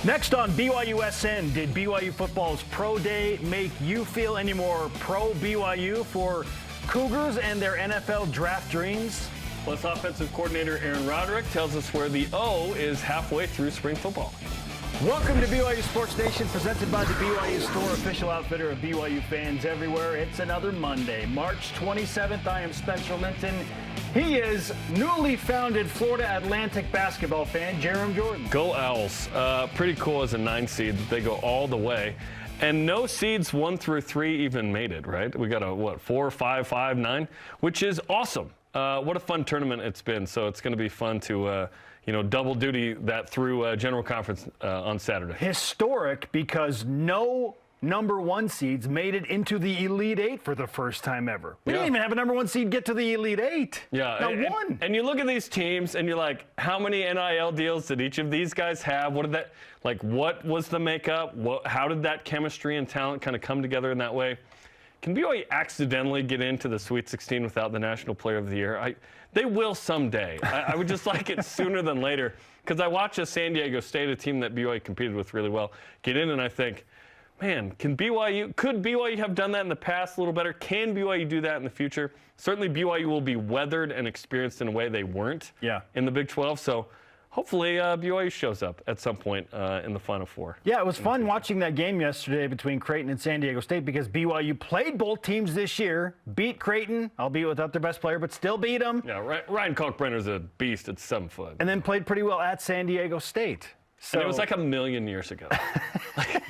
Next on BYUSN, did BYU football's Pro Day make you feel any more pro-BYU for Cougars and their NFL draft dreams? Plus, offensive coordinator Aaron Roderick tells us where the O is halfway through spring football. Welcome to BYU Sports Nation, presented by the BYU Store, official outfitter of BYU fans everywhere. It's another Monday, March 27th. I am Spencer Linton. He is newly founded Florida Atlantic basketball fan, Jarom Jordan. Go Owls. Pretty cool as a 9 seed. They go all the way. And no seeds 1 through 3 even made it, right? We got a, 4, 5, 5, 9, which is awesome. What a fun tournament it's been. So it's going to be fun to, double duty that through General Conference on Saturday. Historic, because no number 1 seeds made it into the Elite 8 for the first time ever. We didn't even have a number 1 seed get to the Elite 8. Yeah. Not one. And you look at these teams and you're like, how many NIL deals did each of these guys have? What was the makeup? How did that chemistry and talent kind of come together in that way? Can BYU accidentally get into the Sweet 16 without the National Player of the Year? They will someday. I would just like it sooner than later, because I watch a San Diego State, a team that BYU competed with really well, get in, and I think, man, could BYU have done that in the past a little better? Can BYU do that in the future? Certainly BYU will be weathered and experienced in a way they weren't in the Big 12. So hopefully BYU shows up at some point in the Final Four. Yeah, it was fun watching that game yesterday between Creighton and San Diego State, because BYU played both teams this year, beat Creighton, albeit without their best player, but still beat them. Yeah, Ryan Kalkbrenner's a beast at 7 foot. And then played pretty well at San Diego State. So, and it was like 1,000,000 years ago.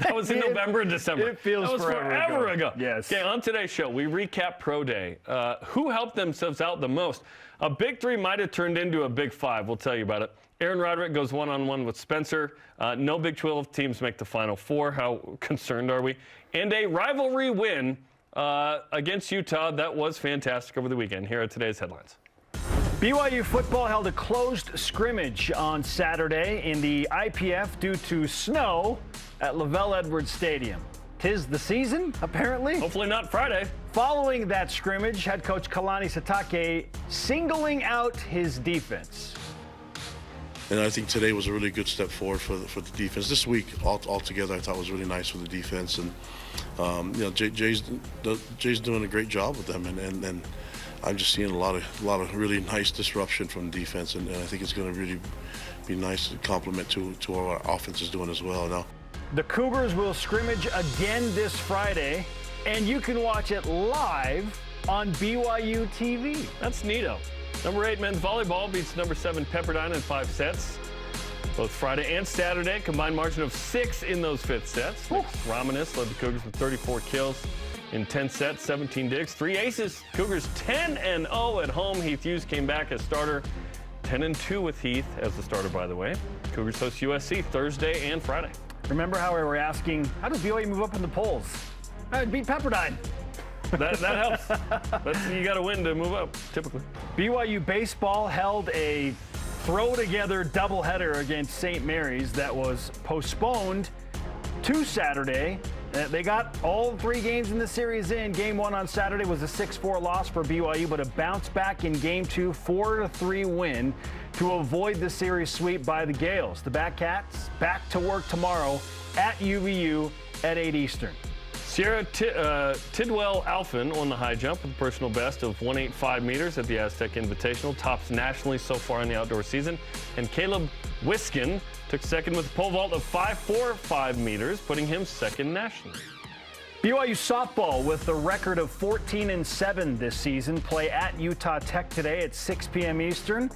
That was in November and December. It feels that was forever ago. Yes. Okay, on today's show, we recap Pro Day. Who helped themselves out the most? A Big 3 might have turned into a Big 5. We'll tell you about it. Aaron Roderick goes one-on-one with Spencer. No Big 12 teams make the Final Four. How concerned are we? And a rivalry win against Utah. That was fantastic over the weekend. Here are today's headlines. BYU football held a closed scrimmage on Saturday in the IPF due to snow at Lavelle Edwards Stadium. 'Tis the season, apparently. Hopefully not Friday. Following that scrimmage, head coach Kalani Sitake singling out his defense. And I think today was a really good step forward for the defense. This week, altogether, I thought was really nice for the defense. And Jay's doing a great job with them, and I'm just seeing a lot of really nice disruption from defense, and I think it's going to really be nice to complement to what our offense is doing as well now. The Cougars will scrimmage again this Friday, and you can watch it live on BYUtv. That's neato. Number 8 men's volleyball beats number 7 Pepperdine in 5 sets. Both Friday and Saturday, combined margin of 6 in those 5th sets. Romanis led the Cougars with 34 kills in 10 sets, 17 digs, 3 aces. Cougars 10-0 at home. Heath Hughes came back as starter. 10-2 with Heath as the starter, by the way. Cougars host USC Thursday and Friday. Remember how we were asking, how does BYU move up in the polls? I would beat Pepperdine. That helps. You got to win to move up, typically. BYU baseball held a throw-together doubleheader against St. Mary's that was postponed to Saturday. They got all 3 games in the series in. Game 1 on Saturday was a 6-4 loss for BYU, but a bounce back in Game 2, 4-3 win to avoid the series sweep by the Gales. The Batcats back to work tomorrow at UVU at 8 Eastern. Sierra Tidwell Alphin won the high jump with a personal best of 185 meters at the Aztec Invitational, tops nationally so far in the outdoor season. And Caleb Wiskin took second with a pole vault of 545 meters, putting him second nationally. BYU softball with the record of 14-7 this season play at Utah Tech today at 6 p.m. Eastern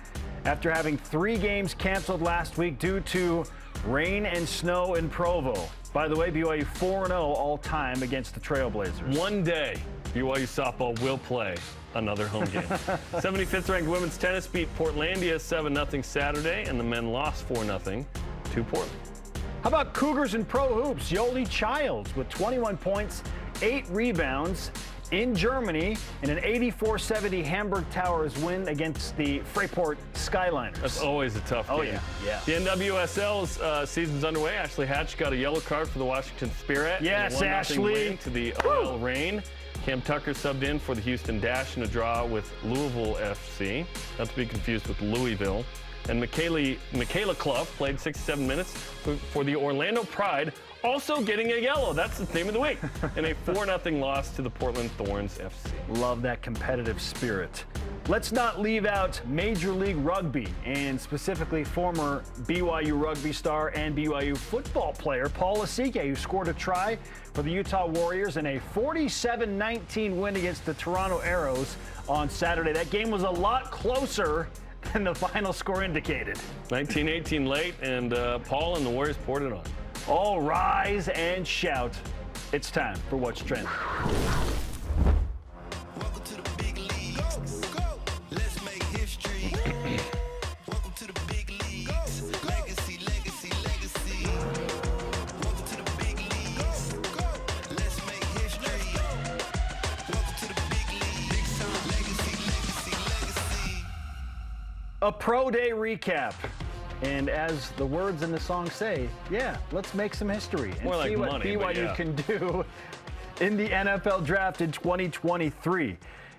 after having 3 games canceled last week due to rain and snow in Provo. By the way, BYU 4-0 all-time against the Trailblazers. One day, BYU softball will play another home game. 75th ranked women's tennis beat Portlandia 7-0 Saturday, and the men lost 4-0 to Portland. How about Cougars in pro hoops? Yoli Childs with 21 points, 8 rebounds in Germany in an 84-70 Hamburg Towers win against the Freyport Skyliners. That's always a tough game. Oh, yeah. The NWSL's season's underway. Ashley Hatch got a yellow card for the Washington Spirit. Yes, Ashley. To the OL Reign. Cam Tucker subbed in for the Houston Dash in a draw with Louisville FC. Not to be confused with Louisville. And Michaela Clough played 67 minutes for the Orlando Pride, also getting a yellow. That's the theme of the week. And a 4-0 loss to the Portland Thorns FC. Love that competitive spirit. Let's not leave out Major League Rugby, and specifically former BYU rugby star and BYU football player Paul Asike, who scored a try for the Utah Warriors in a 47-19 win against the Toronto Arrows on Saturday. That game was a lot closer than the final score indicated. 19-18 late, and Paul and the Warriors poured it on. All rise and shout. It's time for What's Trending. Welcome to the big leagues. Go. Let's make history. Welcome to the big leagues. Legacy, legacy, legacy. Welcome to the big leagues. Let's make history. Welcome to the big leagues. Legacy, legacy, legacy. A Pro Day recap. And as the words in the song say, yeah, let's make some history and More like see what money, but BYU yeah. can do in the NFL draft in 2023.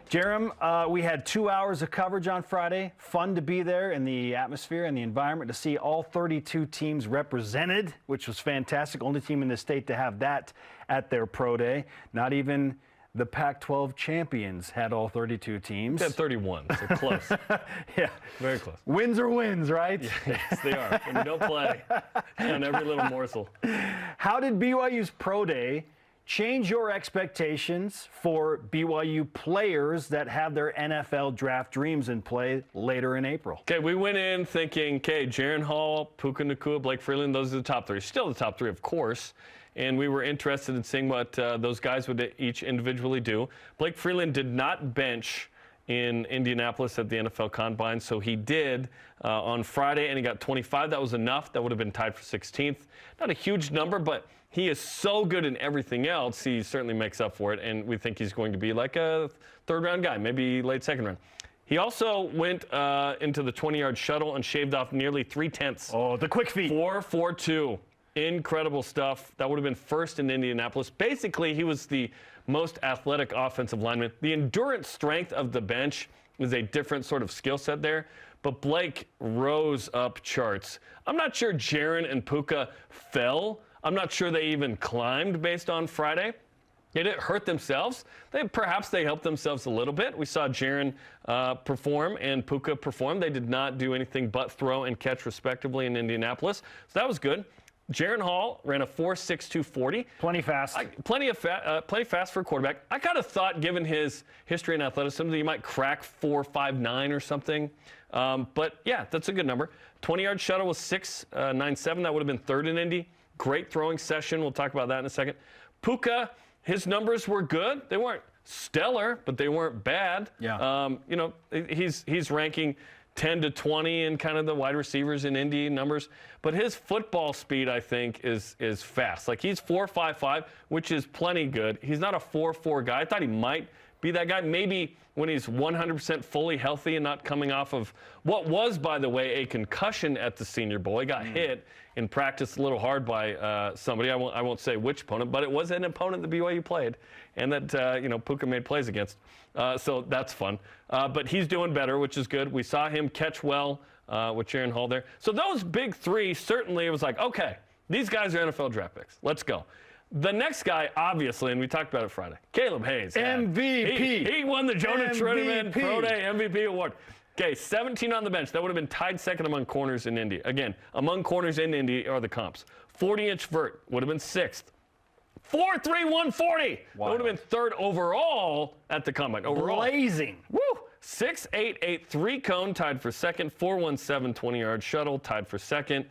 Jarom, we had 2 hours of coverage on Friday. Fun to be there in the atmosphere and the environment to see all 32 teams represented, which was fantastic. Only team in the state to have that at their Pro Day. Not even the Pac-12 champions had all 32 teams. They had 31, so close. Yeah. Very close. Wins are wins, right? Yes, they are. When you don't play on every little morsel. How did BYU's Pro Day change your expectations for BYU players that have their NFL draft dreams in play later in April? Okay, we went in thinking, okay, Jaron Hall, Puka Nacua, Blake Freeland, those are the top three. Still the top three, of course. And we were interested in seeing what those guys would each individually do. Blake Freeland did not bench in Indianapolis at the NFL Combine, so he did on Friday, and he got 25. That was enough. That would have been tied for 16th. Not a huge number, but he is so good in everything else, he certainly makes up for it, and we think he's going to be like a third-round guy, maybe late second round. He also went into the 20-yard shuttle and shaved off nearly 3/10. Oh, the quick feet. 4.42. Incredible stuff. That would have been first in Indianapolis. Basically, he was the most athletic offensive lineman. The endurance strength of the bench is a different sort of skill set there, but Blake rose up charts. I'm not sure Jaron and Puka fell. I'm not sure they even climbed based on Friday. They didn't hurt themselves. Perhaps they helped themselves a little bit. We saw Jaron perform and Puka perform. They did not do anything but throw and catch respectively in Indianapolis, so that was good. Jaron Hall ran a 4.62 40. Plenty fast. Plenty fast for a quarterback. I kind of thought, given his history and athleticism, that he might crack 4.59 or something. But yeah, that's a good number. 20-yard shuttle was 6.97. That would have been third in Indy. Great throwing session. We'll talk about that in a second. Puka, his numbers were good. They weren't stellar, but they weren't bad. Yeah. You know, he's ranking 10 to 20 in kind of the wide receivers in Indy numbers. But his football speed, I think, is fast. Like, he's 4.55, which is plenty good. He's not a 4.4 guy. I thought he might be that guy. Maybe when he's 100% fully healthy and not coming off of what was, by the way, a concussion at the Senior Bowl. He got hit in practice a little hard by somebody. I won't say which opponent, but it was an opponent that BYU played and that, you know, Puka made plays against. So that's fun. But he's doing better, which is good. We saw him catch well with Jaron Hall there. So those big three, certainly it was like, okay, these guys are NFL draft picks. Let's go. The next guy, obviously, and we talked about it Friday, Caleb Hayes. MVP. He won the Jonah Treneman MVP. Pro Day MVP award. Okay, 17 on the bench. That would have been tied second among corners in Indy. Again, among corners in Indy are the comps. 40-inch vert would have been sixth. 4.3 140. Wow. That would have been third overall at the combine. Overall. Blazing. Woo! 6.88 3-cone tied for second. 4.17 20-yard shuttle tied for second.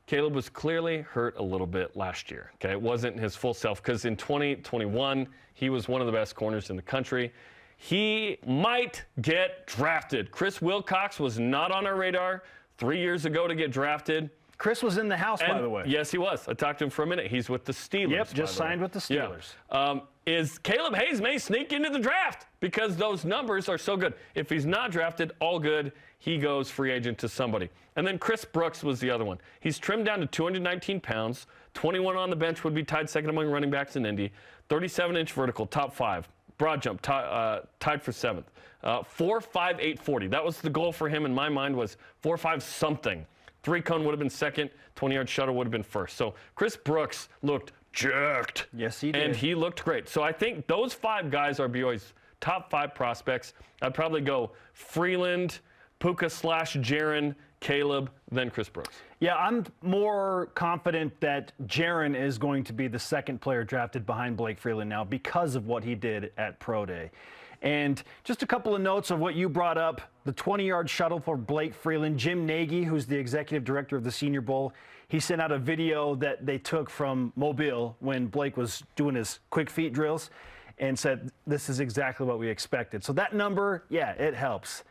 Caleb was clearly hurt a little bit last year. Okay, it wasn't his full self because in 2021 he was one of the best corners in the country. He might get drafted. Chris Wilcox was not on our radar 3 years ago to get drafted. Chris was in the house, by the way. Yes, he was. I talked to him for a minute. He's with the Steelers. Yep, just signed with the Steelers. Yeah. Is Caleb Hayes may sneak into the draft because those numbers are so good. If he's not drafted, all good. He goes free agent to somebody. And then Chris Brooks was the other one. He's trimmed down to 219 pounds. 21 on the bench would be tied second among running backs in Indy. 37-inch vertical, top 5. broad jump, tied for 7th. 4.58 40. That was the goal for him in my mind, was 4.5 something. 3-cone would have been second. 20-yard shuttle would have been first. So Chris Brooks looked jerked. Yes, he did. And he looked great. So I think those 5 guys are BYU's top 5 prospects. I'd probably go Freeland, Puka / Jaron, Caleb, then Chris Brooks. Yeah, I'm more confident that Jaron is going to be the second player drafted behind Blake Freeland now because of what he did at Pro Day. And just a couple of notes of what you brought up, the 20-yard shuttle for Blake Freeland. Jim Nagy, who's the executive director of the Senior Bowl, he sent out a video that they took from Mobile when Blake was doing his quick feet drills and said, this is exactly what we expected. So that number, yeah, it helps.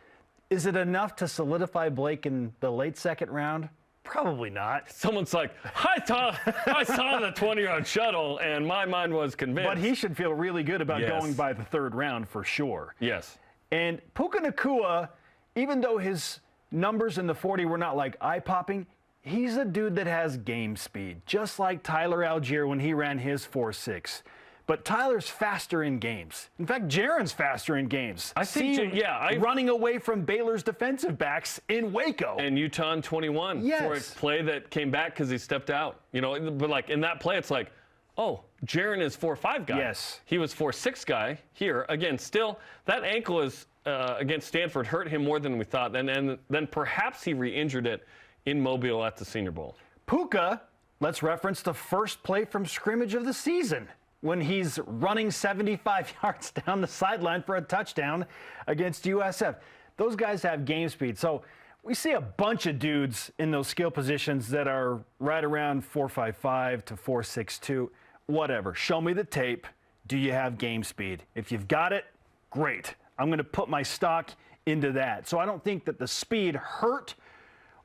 Is it enough to solidify Blake in the late 2nd round? Probably not. Someone's like, I saw the 20-yard shuttle, and my mind was convinced. But he should feel really good about Yes. going by the 3rd round for sure. Yes. And Puka Nacua, even though his numbers in the 40 were not like eye-popping, he's a dude that has game speed, just like Tyler Algier when he ran his 4.6. But Tyler's faster in games. In fact, Jaron's faster in games. I think, running away from Baylor's defensive backs in Waco. And Utah in 21 for a Yes. play that came back because he stepped out. You know, but like in that play, it's like, oh, Jaron is 4.5 guy. Yes. He was 4.6 guy here. Again, still, that ankle is against Stanford hurt him more than we thought. And then perhaps he re-injured it in Mobile at the Senior Bowl. Puka, let's reference the first play from scrimmage of the season, when he's running 75 yards down the sideline for a touchdown against USF. Those guys have game speed. So we see a bunch of dudes in those skill positions that are right around 4.55 to 4.62, whatever. Show me the tape. Do you have game speed? If you've got it, great. I'm going to put my stock into that. So I don't think that the speed hurt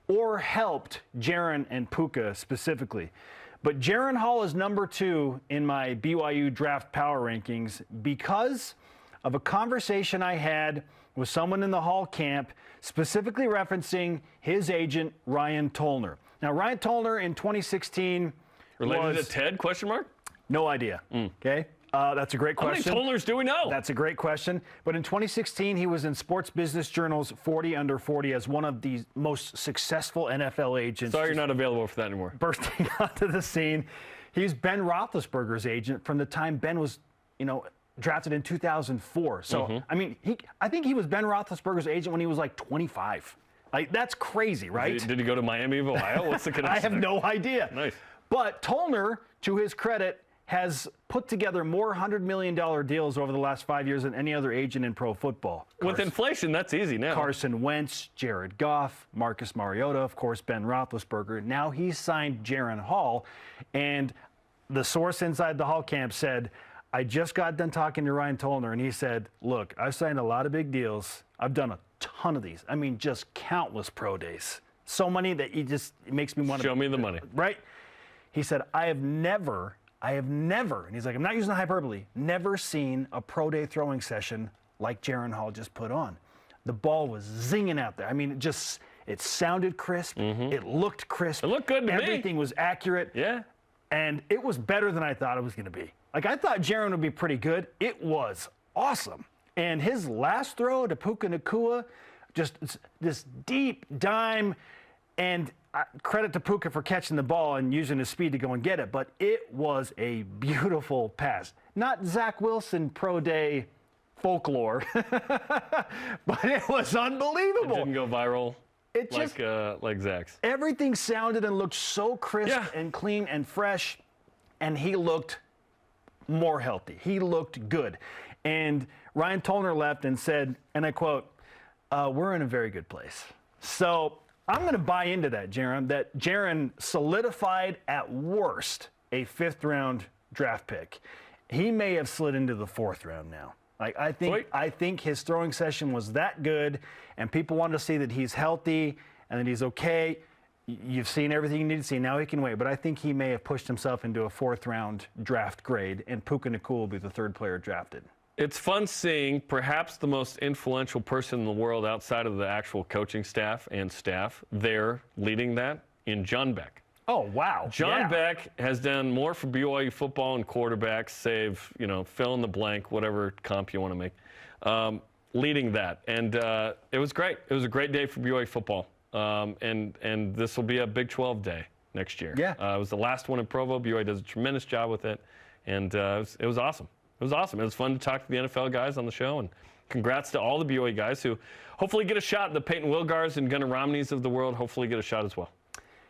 or helped Jaron and Puka specifically. But Jaron Hall is number 2 in my BYU draft power rankings because of a conversation I had with someone in the Hall camp, specifically referencing his agent, Ryan Tollner. Now, Ryan Tollner in 2016 Related was... to Ted, question mark? No idea, okay? That's a great question. How many Tollners do we know? That's a great question. But in 2016, he was in Sports Business Journal's 40 Under 40 as one of the most successful NFL agents. Sorry you're not available for that anymore. Bursting onto the scene. He's Ben Roethlisberger's agent from the time Ben was, drafted in 2004. So, I mean, I think he was Ben Roethlisberger's agent when he was like 25. Like, that's crazy, right? Did he go to Miami of Ohio? What's the connection? I have no idea. Nice. But Tollner, to his credit, has put together more $100 million deals over the last 5 years than any other agent in pro football. With inflation, that's easy now. Carson Wentz, Jared Goff, Marcus Mariota, of course, Ben Roethlisberger. Now he's signed Jaron Hall, and the source inside the Hall camp said, I just got done talking to Ryan Tollner, and he said, look, I've signed a lot of big deals. I've done a ton of these. I mean, just countless pro days. So many that it makes me want to... Show me the money. Right? He said, I have never, and he's like, I'm not using the hyperbole, never seen a pro day throwing session like Jaron Hall just put on. The ball was zinging out there. I mean, it sounded crisp. It looked crisp. It looked good to me. Everything was accurate. Yeah. And it was better than I thought it was going to be. Like, I thought Jaron would be pretty good. It was awesome. And his last throw to Puka Nacua, just this deep dime, and credit to Puka for catching the ball and using his speed to go and get it, but it was a beautiful pass. Not Zach Wilson pro day folklore, but it was unbelievable. It didn't go viral like Zach's. Everything sounded and looked so crisp and clean and fresh, and he looked more healthy. He looked good. And Ryan Tollner left and said, and I quote, we're in a very good place. So I'm going to buy into that, Jaron, that Jaron solidified at worst a 5th round draft pick. He may have slid into the 4th round now. Like, I think his throwing session was that good, and people want to see that he's healthy and that he's okay. You've seen everything you need to see. Now he can wait. But I think he may have pushed himself into a 4th round draft grade, and Puka Nacua will be the 3rd player drafted. It's fun seeing perhaps the most influential person in the world outside of the actual coaching staff and staff there leading that in John Beck. Oh, wow. John Yeah. Beck has done more for BYU football and quarterbacks, save, fill in the blank, whatever comp you want to make, leading that. And it was great. It was a great day for BYU football. And this will be a Big 12 day next year. Yeah. It was the last one in Provo. BYU does a tremendous job with it. And it was awesome. It was awesome. It was fun to talk to the NFL guys on the show. And congrats to all the BYU guys who hopefully get a shot. The Peyton Wilgars and Gunnar Romneys of the world hopefully get a shot as well.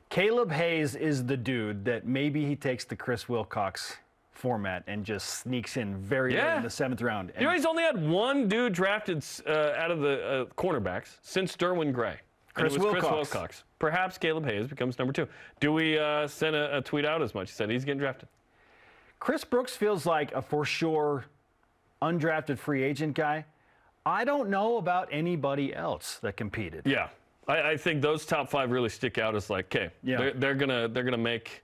Caleb Hayes is the dude that maybe he takes the Chris Wilcox format and just sneaks in very late in the 7th round. And BYU's only had one dude drafted out of the cornerbacks since Derwin Gray. Chris and it was Wilcox. Chris Wilcox. Perhaps Caleb Hayes becomes number 2. Do we send a tweet out as much? He said he's getting drafted. Chris Brooks feels like a for sure undrafted free agent guy. I don't know about anybody else that competed. Yeah. I think those top 5 really stick out as like, okay, they're gonna make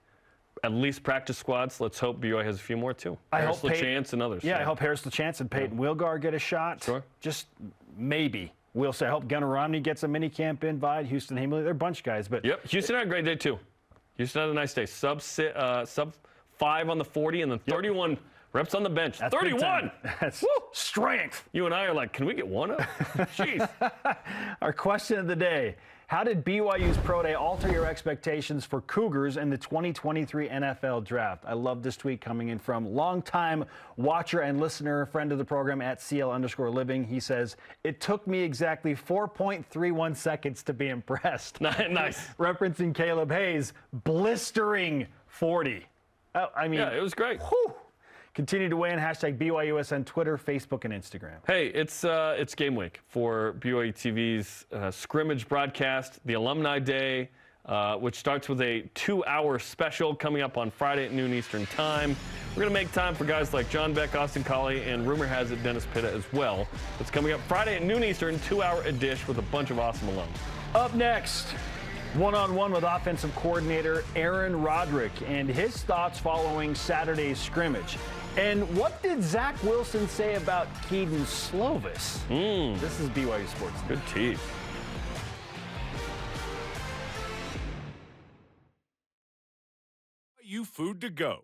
at least practice squads. Let's hope BYU has a few more too. I Harris hope LaChance and others. Yeah, I hope Harris LaChance and Peyton Wilgar get a shot. Sure. Just maybe. We'll say I hope Gunnar Romney gets a mini camp invite. Houston Hamley, they're a bunch of guys. But Yep, Houston had a great day too. Houston had a nice day. Sub 5 on the 40 and then 31 reps on the bench. That's big 31. time. That's Woo! strength. You and I are like, can we get one up? Jeez. Our question of the day: how did BYU's Pro Day alter your expectations for Cougars in the 2023 NFL Draft? I love this tweet coming in from longtime watcher and listener, friend of the program at CL_living. He says, "It took me exactly 4.31 seconds to be impressed." Nice. Referencing Caleb Hayes, blistering 40. Oh, I mean, Yeah, it was great. whew. Continue to weigh in, hashtag BYUSN, Twitter, Facebook, and Instagram. Hey, it's game week for BYUTV's scrimmage broadcast, the Alumni Day, which starts with a 2-hour special coming up on Friday at noon Eastern Time. We're going to make time for guys like John Beck, Austin Colley, and rumor has it Dennis Pitta as well. It's coming up Friday at noon Eastern, 2-hour dish with a bunch of awesome alums. Up next, one-on-one with offensive coordinator Aaron Roderick and his thoughts following Saturday's scrimmage. And what did Zach Wilson say about Keaton Slovis? This is BYU Sports. Good tease. BYU Food to Go.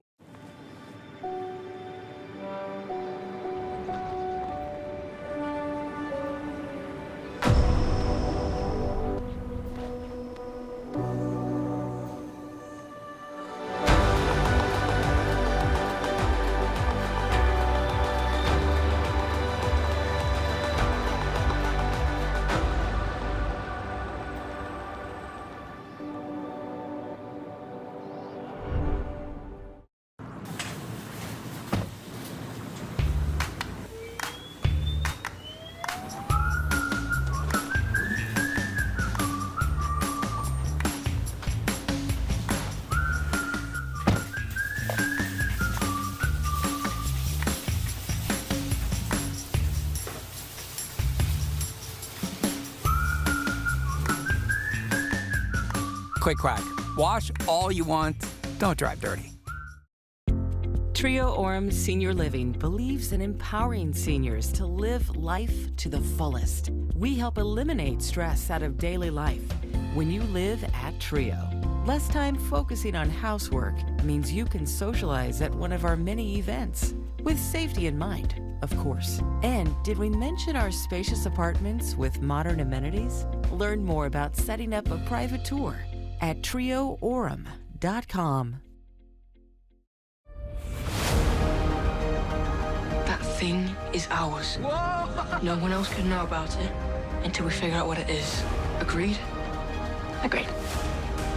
Quick crack. Wash all you want. Don't drive dirty. Trio Orem Senior Living believes in empowering seniors to live life to the fullest. We help eliminate stress out of daily life when you live at Trio. Less time focusing on housework means you can socialize at one of our many events, with safety in mind, of course. And did we mention our spacious apartments with modern amenities? Learn more about setting up a private tour at trioorem.com. That thing is ours. Whoa! No one else can know about it until we figure out what it is. Agreed? Agreed.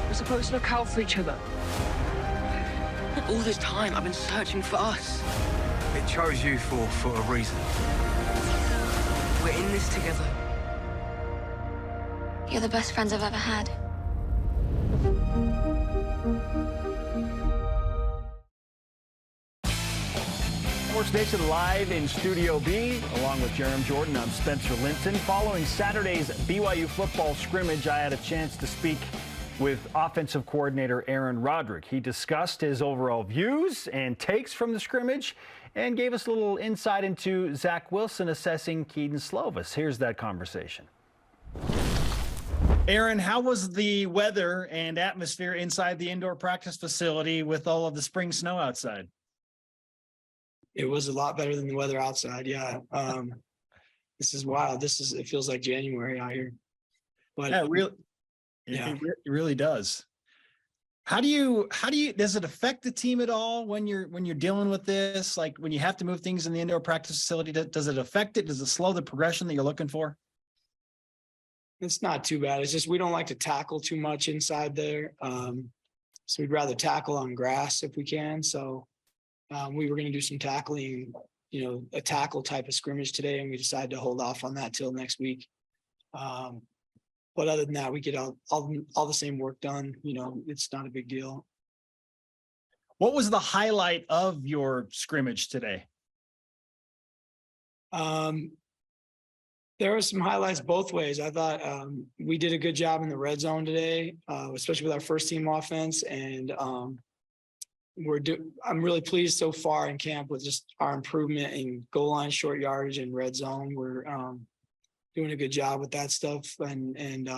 We're supposed to look out for each other. All this time, I've been searching for us. It chose you for a reason. We're in this together. You're the best friends I've ever had. Sports Nation live in Studio B, along with Jarom Jordan. I'm Spencer Linton. Following Saturday's BYU football scrimmage, I had a chance to speak with offensive coordinator Aaron Roderick. He discussed his overall views and takes from the scrimmage and gave us a little insight into Zach Wilson assessing Keaton Slovis. Here's that conversation. Aaron, how was the weather and atmosphere inside the indoor practice facility with all of the spring snow outside? It was a lot better than the weather outside. Yeah. This is wild. It feels like January out here. But Yeah, really, yeah. it really does. Does it affect the team at all when you're dealing with this? Like when you have to move things in the indoor practice facility, does it affect it? Does it slow the progression that you're looking for? It's not too bad. It's just we don't like to tackle too much inside there. So we'd rather tackle on grass if we can. So we were going to do some tackling, a tackle type of scrimmage today, and we decided to hold off on that till next week. But other than that, we get all the same work done. It's not a big deal. What was the highlight of your scrimmage today? There were some highlights both ways. I thought we did a good job in the red zone today, especially with our first team offense. And I'm really pleased so far in camp with just our improvement in goal line, short yardage, and red zone. We're doing a good job with that stuff. And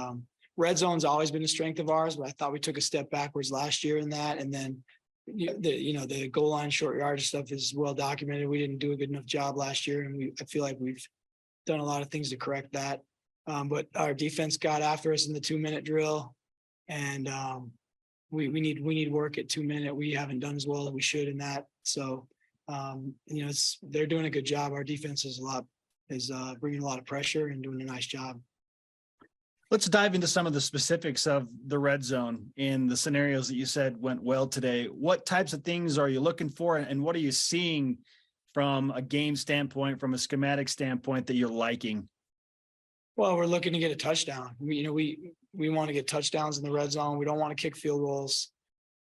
red zone's always been a strength of ours, but I thought we took a step backwards last year in that. And then the goal line, short yardage stuff is well documented. We didn't do a good enough job last year, and I feel like we've done a lot of things to correct that. But our defense got after us in the 2-minute drill, and we need work at 2-minute. We haven't done as well as we should in that. So they're doing a good job. Our defense is bringing a lot of pressure and doing a nice job. Let's dive into some of the specifics of the red zone in the scenarios that you said went well today. What types of things are you looking for, and what are you seeing from a game standpoint, from a schematic standpoint, that you're liking? Well, we're looking to get a touchdown. We want to get touchdowns in the red zone. We don't want to kick field goals.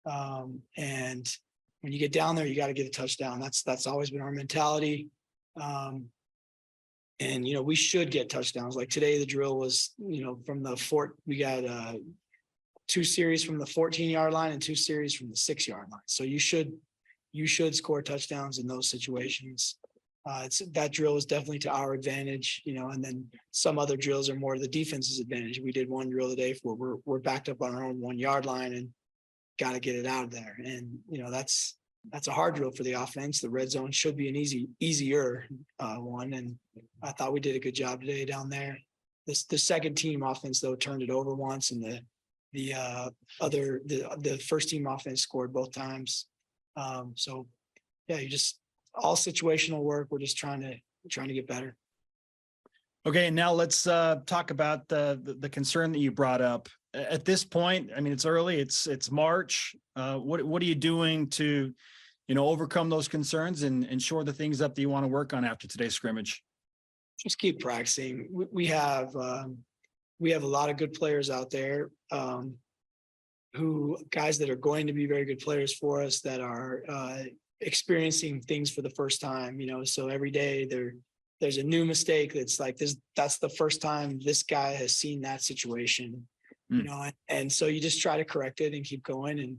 And when you get down there, you got to get a touchdown. That's always been our mentality. And we should get touchdowns. Like today, the drill was, from the we got 2 series from the 14-yard line and 2 series from the 6-yard line. So you should score touchdowns in those situations. That drill is definitely to our advantage, and then some other drills are more to the defense's advantage. We did one drill today where we're backed up on our own 1-yard line and got to get it out of there. And, that's a hard drill for the offense. The red zone should be an easier one. And I thought we did a good job today down there. The second team offense, though, turned it over once, and the first team offense scored both times. So yeah, all situational work. We're just trying to get better. Okay, and now let's talk about the concern that you brought up. At this point, I mean, it's early. It's March. What are you doing to, overcome those concerns and shore the things up that you want to work on after today's scrimmage? Just keep practicing. We have a lot of good players out there, guys that are going to be very good players for us, that are experiencing things for the first time. So every day there's a new mistake that's like this. That's the first time this guy has seen that situation. And so you just try to correct it and keep going. And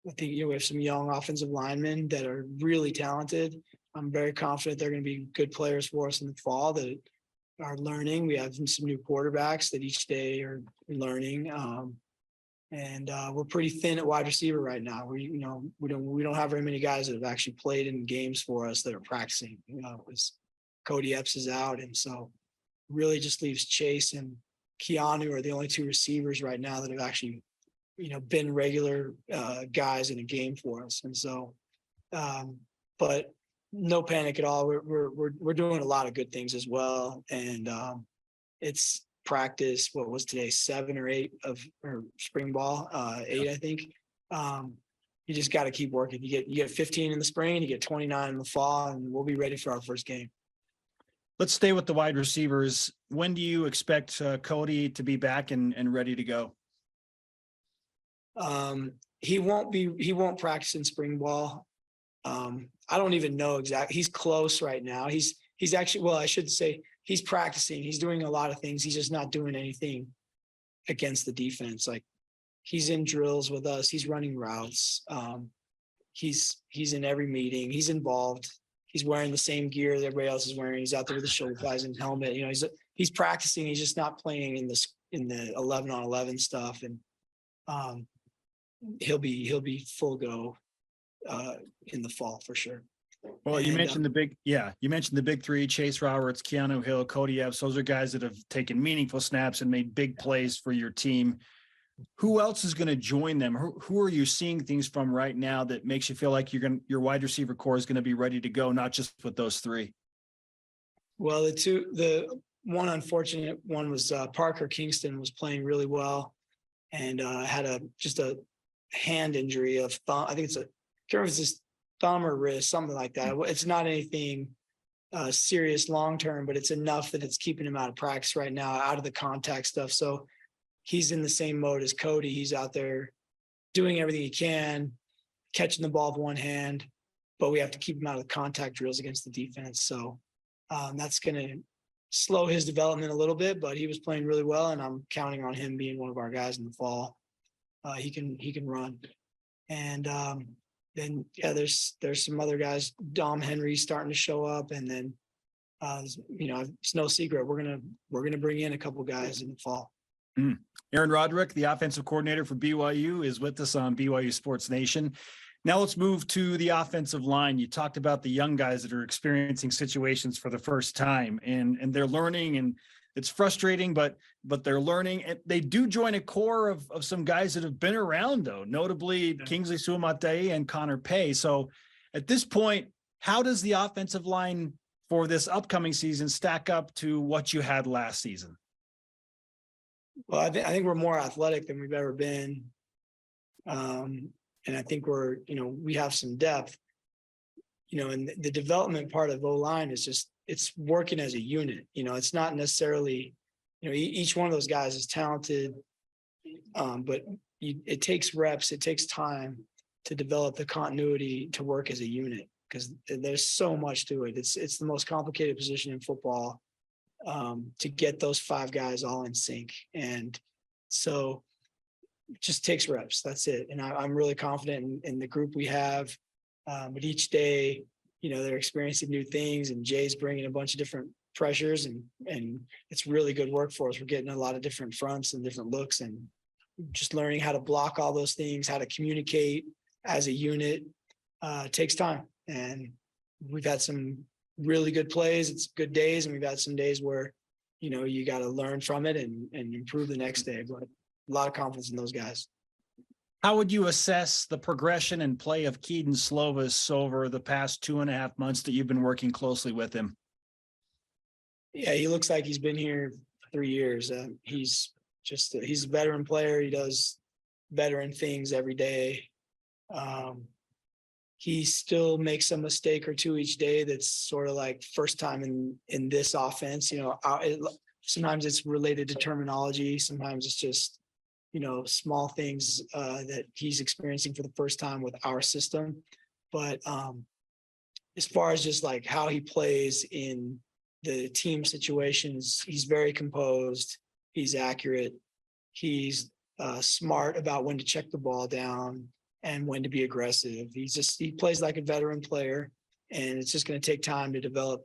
I think we have some young offensive linemen that are really talented. I'm very confident they're going to be good players for us in the fall that are learning. We have some new quarterbacks that each day are learning. And we're pretty thin at wide receiver right now. We don't have very many guys that have actually played in games for us that are practicing. Because Cody Epps is out, and so really just leaves Chase and Keanu are the only 2 receivers right now that have actually, been regular guys in a game for us. And so, but no panic at all. We're doing a lot of good things as well, and it's practice. What was today? 7 or 8 or spring ball, 8, I think. You just got to keep working. You get 15 in the spring, and you get 29 in the fall, and we'll be ready for our first game. Let's stay with the wide receivers. When do you expect Cody to be back and ready to go? He won't practice in spring ball. I don't even know exactly. He's close right now. He's actually, well, I should say he's practicing. He's doing a lot of things. He's just not doing anything against the defense. Like he's in drills with us. He's running routes. He's in every meeting. He's involved. He's wearing the same gear that everybody else is wearing. He's out there with the shoulder pads and helmet. He's practicing. He's just not playing in the 11 on 11 stuff, and he'll be full go in the fall for sure. Well, you mentioned you mentioned the big three: Chase Roberts, Keanu Hill, Cody Epps. Those are guys that have taken meaningful snaps and made big plays for your team. Who else is going to join them? Who are you seeing things from right now that makes you feel like your wide receiver core is going to be ready to go, not just with those three? Well, the one unfortunate one was Parker Kingston was playing really well and had just a hand injury of thumb. I think I can't remember if it's his thumb or wrist, something like that. It's not anything serious long term, but it's enough that it's keeping him out of practice right now, out of the contact stuff. So he's in the same mode as Cody. He's out there doing everything he can, catching the ball with one hand, but we have to keep him out of the contact drills against the defense. So that's going to slow his development a little bit, but he was playing really well, and I'm counting on him being one of our guys in the fall. He can run. And then there's some other guys. Dom Henry's starting to show up, and then it's no secret we're gonna bring in a couple guys in the fall. Aaron Roderick, the offensive coordinator for BYU, is with us on BYU Sports Nation. Now let's move to the offensive line. You talked about the young guys that are experiencing situations for the first time, and they're learning, and it's frustrating, but they're learning. And they do join a core of some guys that have been around, though, notably Kingsley Suamate and Connor Pay. So at this point, how does the offensive line for this upcoming season stack up to what you had last season? Well, I think we're more athletic than we've ever been. And I think we have some depth, and the development part of O-line is just, it's working as a unit. It's not necessarily, each one of those guys is talented, but it takes reps, it takes time to develop the continuity to work as a unit, because there's so much to it. It's the most complicated position in football, to get those five guys all in sync. And so it just takes reps. That's it. And I'm really confident in the group we have. But each day, they're experiencing new things, and Jay's bringing a bunch of different pressures, and it's really good work for us. We're getting a lot of different fronts and different looks, and just learning how to block all those things, how to communicate as a unit. Takes time, and we've had some really good plays. It's good days, and we've had some days where, you got to learn from it and improve the next day. But a lot of confidence in those guys. How would you assess the progression and play of Keaton Slovis over the past 2.5 months that you've been working closely with him? Yeah, he looks like he's been here 3 years. He's a veteran player. He does veteran things every day. He still makes a mistake or two each day that's sort of like first time in this offense. Sometimes it's related to terminology. Sometimes it's just, small things that he's experiencing for the first time with our system. But as far as just like how he plays in the team situations, he's very composed. He's accurate. He's smart about when to check the ball down and when to be aggressive. He plays like a veteran player, and it's just going to take time to develop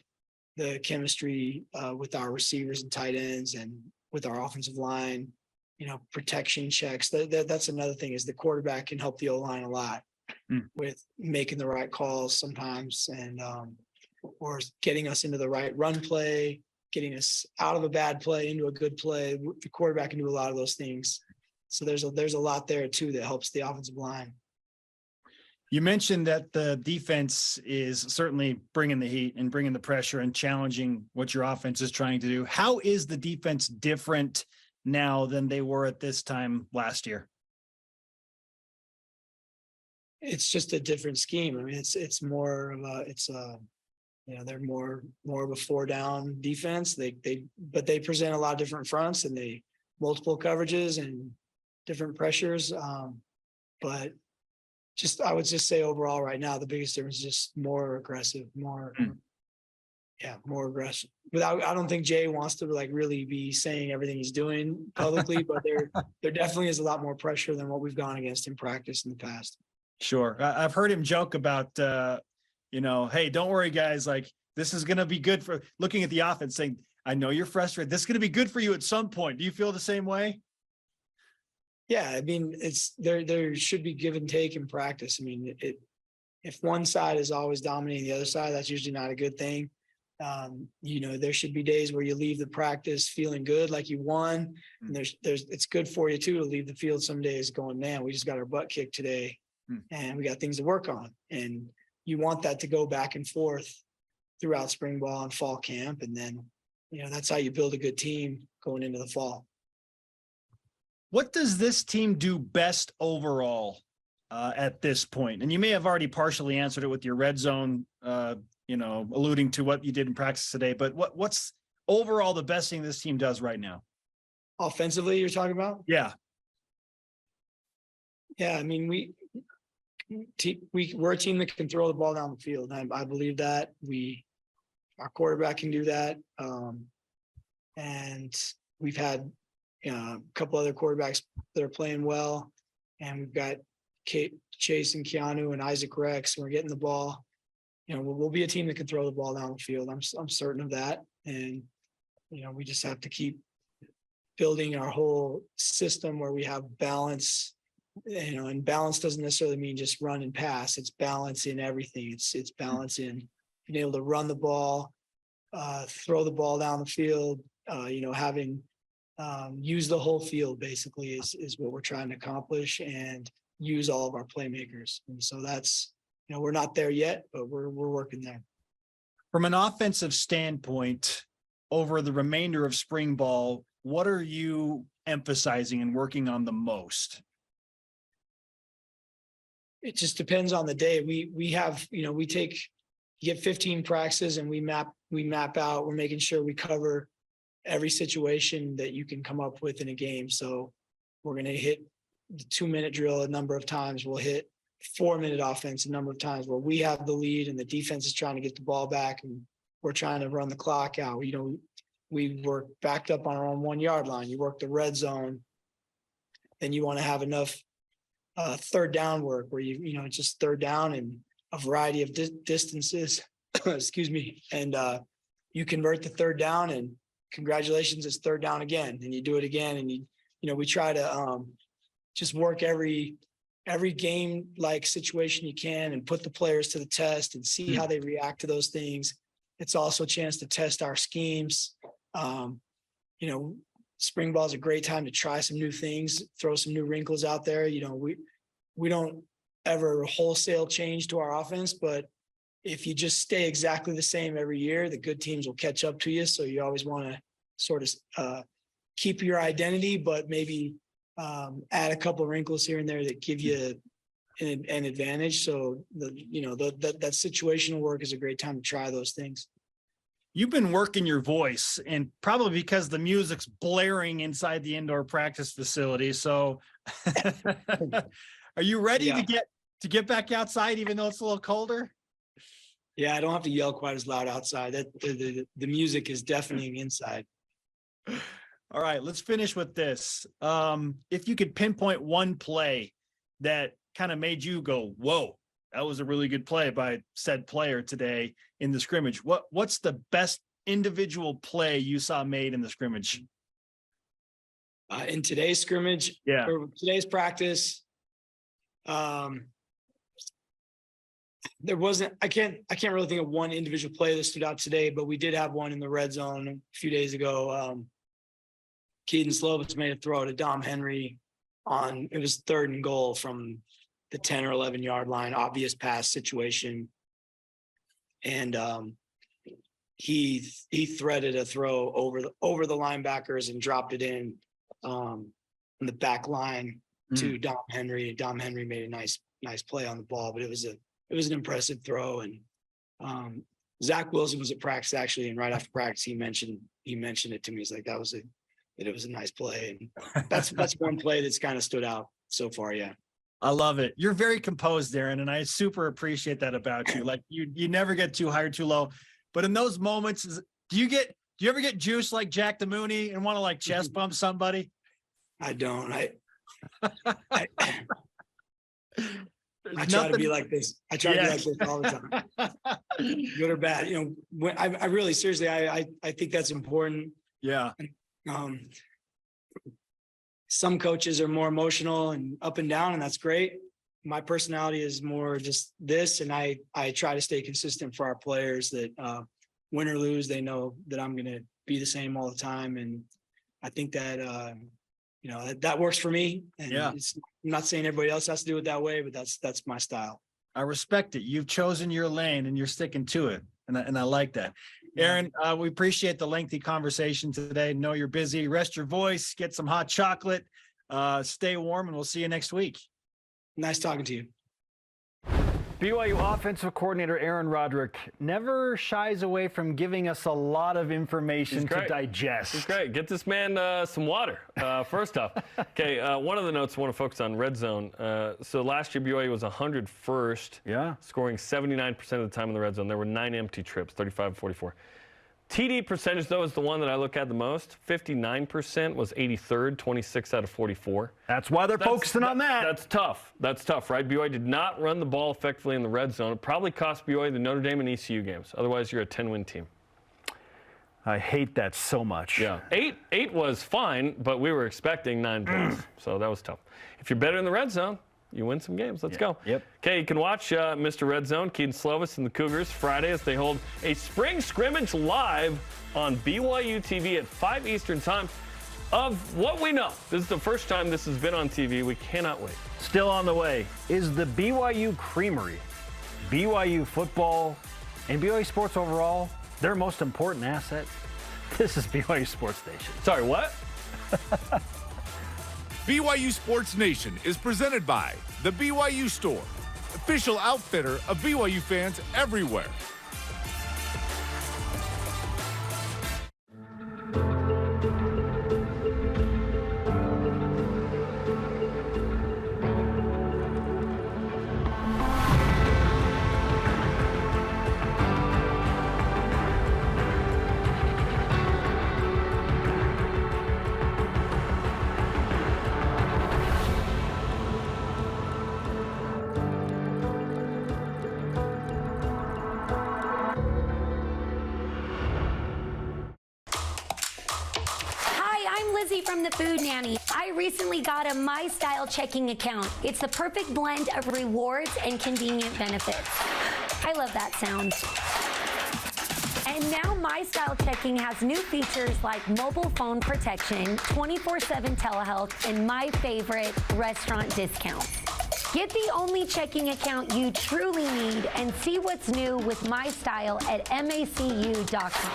the chemistry with our receivers and tight ends, and with our offensive line, protection checks. That's another thing, is the quarterback can help the O-line a lot with making the right calls sometimes, and or getting us into the right run play, getting us out of a bad play into a good play. The quarterback can do a lot of those things. So there's a lot there too that helps the offensive line. You mentioned that the defense is certainly bringing the heat and bringing the pressure and challenging what your offense is trying to do. How is the defense different now than they were at this time last year? It's just a different scheme. I mean, it's more of they're more of a 4-down defense. But they present a lot of different fronts, and they multiple coverages and different pressures. But I would just say overall right now, the biggest difference is just more aggressive, more aggressive. But I don't think Jay wants to really be saying everything he's doing publicly, but there definitely is a lot more pressure than what we've gone against in practice in the past. Sure. I've heard him joke about, hey, don't worry, guys. Like, this is going to be good for looking at the offense, saying, I know you're frustrated. This is going to be good for you at some point. Do you feel the same way? Yeah, I mean, it's there should be give and take in practice. I mean, if one side is always dominating the other side, that's usually not a good thing. There should be days where you leave the practice feeling good, like you won. And it's good for you too to leave the field some days going, man, we just got our butt kicked today and we got things to work on. And you want that to go back and forth throughout spring ball and fall camp. And then, that's how you build a good team going into the fall. What does this team do best overall at this point? And you may have already partially answered it with your red zone, alluding to what you did in practice today, but what's overall the best thing this team does right now? Offensively, you're talking about? Yeah. Yeah. I mean, we're a team that can throw the ball down the field. I believe that our quarterback can do that. And we've had a couple other quarterbacks that are playing well, and we've got Chase and Keanu and Isaac Rex. And we're getting the ball. We'll be a team that can throw the ball down the field. I'm certain of that. And, we just have to keep building our whole system where we have balance, and balance doesn't necessarily mean just run and pass. It's balance in everything. It's balance in being able to run the ball, throw the ball down the field, having use the whole field basically is what we're trying to accomplish, and use all of our playmakers. And so that's, we're not there yet, but we're working there. From an offensive standpoint, over the remainder of spring ball, what are you emphasizing and working on the most? It just depends on the day. We have, you get 15 practices and we map out, we're making sure we cover every situation that you can come up with in a game. So we're going to hit the 2-minute drill a number of times. We'll hit 4-minute offense a number of times where we have the lead and the defense is trying to get the ball back and we're trying to run the clock out. We work backed up on our own 1-yard line. You work the red zone. Then you want to have enough third down work where it's just third down and a variety of distances, excuse me. And you convert the third down and congratulations, it's third down again. And you do it again. And we try to just work every game like situation you can and put the players to the test and see how they react to those things. It's also a chance to test our schemes. Spring ball is a great time to try some new things, throw some new wrinkles out there. We don't ever wholesale change to our offense, but if you just stay exactly the same every year, the good teams will catch up to you. So you always want to sort of keep your identity, but maybe add a couple of wrinkles here and there that give you an advantage. So that situational work is a great time to try those things. You've been working your voice, and probably because the music's blaring inside the indoor practice facility. So are you ready to get back outside, even though it's a little colder? Yeah, I don't have to yell quite as loud outside. The music is deafening inside. All right, let's finish with this. If you could pinpoint one play that kind of made you go, whoa, that was a really good play by said player today in the scrimmage. What's the best individual play you saw made in the scrimmage? In today's scrimmage, or today's practice, there wasn't. I can't really think of one individual play that stood out today, but we did have one in the red zone a few days ago. Keaton Slovitz made a throw to Dom Henry it was 3rd and goal from the 10 or 11 yard line, obvious pass situation. And he threaded a throw over the linebackers and dropped it in the back line to Dom Henry. Dom Henry made a nice play on the ball, but it was an impressive throw. And Zach Wilson was at practice actually, and right after practice he mentioned it to me. He's like, it was a nice play. And that's one play that's kind of stood out so far. Yeah. I love it. You're very composed, Aaron, and I super appreciate that about you. Like you never get too high or too low, but in those moments, do you ever get juiced like Jack the Mooney and want to like chest bump somebody? I don't. I try to be like this. I try to be like this all the time. good or bad. You know, when I really seriously, I think that's important. Yeah. Some coaches are more emotional and up and down, and that's great. My personality is more just this, and I try to stay consistent for our players that win or lose, they know that I'm going to be the same all the time. And I think that, you know, that works for me. And I'm not saying everybody else has to do it that way, but that's my style. I respect it. You've chosen your lane and you're sticking to it. And I like that. Aaron, we appreciate the lengthy conversation today. Know you're busy. Rest your voice, get some hot chocolate, stay warm, and we'll see you next week. Nice talking to you. BYU offensive coordinator Aaron Roderick never shies away from giving us a lot of information to digest. He's great. Get this man some water, first off. Okay, one of the notes I want to focus on, red zone. So last year, BYU was 101st, scoring 79% of the time in the red zone. There were 9 empty trips, 35-44. TD percentage, though, is the one that I look at the most. 59% was 83rd, 26 out of 44. That's why they're focusing on that. That's tough. That's tough, right? BYU did not run the ball effectively in the red zone. It probably cost BYU the Notre Dame and ECU games. Otherwise, you're a 10-win team. I hate that so much. Yeah. Eight was fine, but we were expecting 9 points. So that was tough. If you're better in the red zone, you win some games. Let's go. Yep. Okay, you can watch Mr. Red Zone, Keaton Slovis and the Cougars Friday as they hold a spring scrimmage live on BYUtv at 5 Eastern time. Of what we know, this is the first time this has been on TV. We cannot wait. Still on the way is the BYU Creamery. BYU football and BYU sports overall, their most important asset. This is BYU Sports Nation. Sorry, what? BYU Sports Nation is presented by the BYU Store, official outfitter of BYU fans everywhere. From the Food Nanny. I recently got a My Style checking account. It's the perfect blend of rewards and convenient benefits. I love that sound. And now My Style checking has new features like mobile phone protection, 24/7 telehealth, and my favorite, restaurant discounts. Get the only checking account you truly need and see what's new with My Style at macu.com.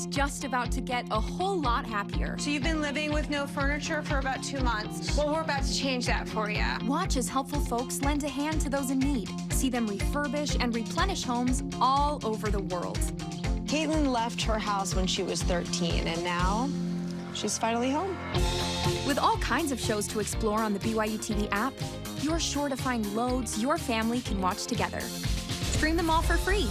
Just about to get a whole lot happier. So you've been living with no furniture for about 2 months. Well, we're about to change that for you. Watch as helpful folks lend a hand to those in need. See them refurbish and replenish homes all over the world. Caitlin left her house when she was 13, and now she's finally home. With all kinds of shows to explore on the BYU TV app, you're sure to find loads your family can watch together. Stream them all for free.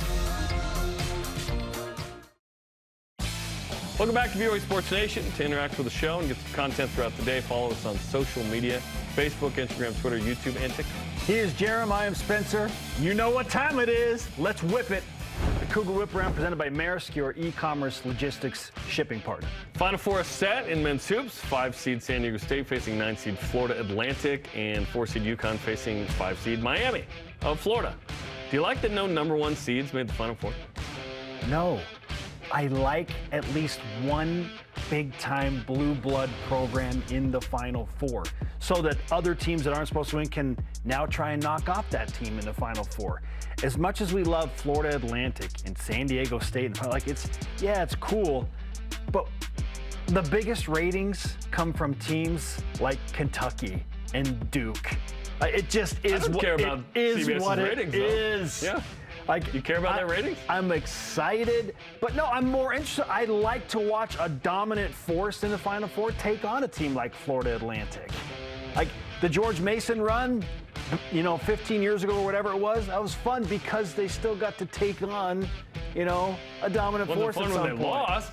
Welcome back to BYU Sports Nation. To interact with the show and get some content throughout the day, follow us on social media, Facebook, Instagram, Twitter, YouTube, and TikTok. Here's Jarom. I am Spencer. You know what time it is. Let's whip it. The Cougar Whip Around presented by Maersk, your e-commerce logistics shipping partner. Final Four set in men's hoops. 5-seed San Diego State facing 9-seed Florida Atlantic and 4-seed UConn facing 5-seed Miami of Florida. Do you like that no number 1 seeds made the Final Four? No. I like at least one big-time blue blood program in the Final Four so that other teams that aren't supposed to win can now try and knock off that team in the Final Four. As much as we love Florida Atlantic and San Diego State, like it's cool, but the biggest ratings come from teams like Kentucky and Duke. It just is what it is. CBS's ratings, is. Yeah. Like, you care about their ratings? I'm excited, but no, I'm more interested. I like to watch a dominant force in the Final Four take on a team like Florida Atlantic. Like the George Mason run, 15 years ago or whatever it was, that was fun because they still got to take on, a dominant force at some point. Lost.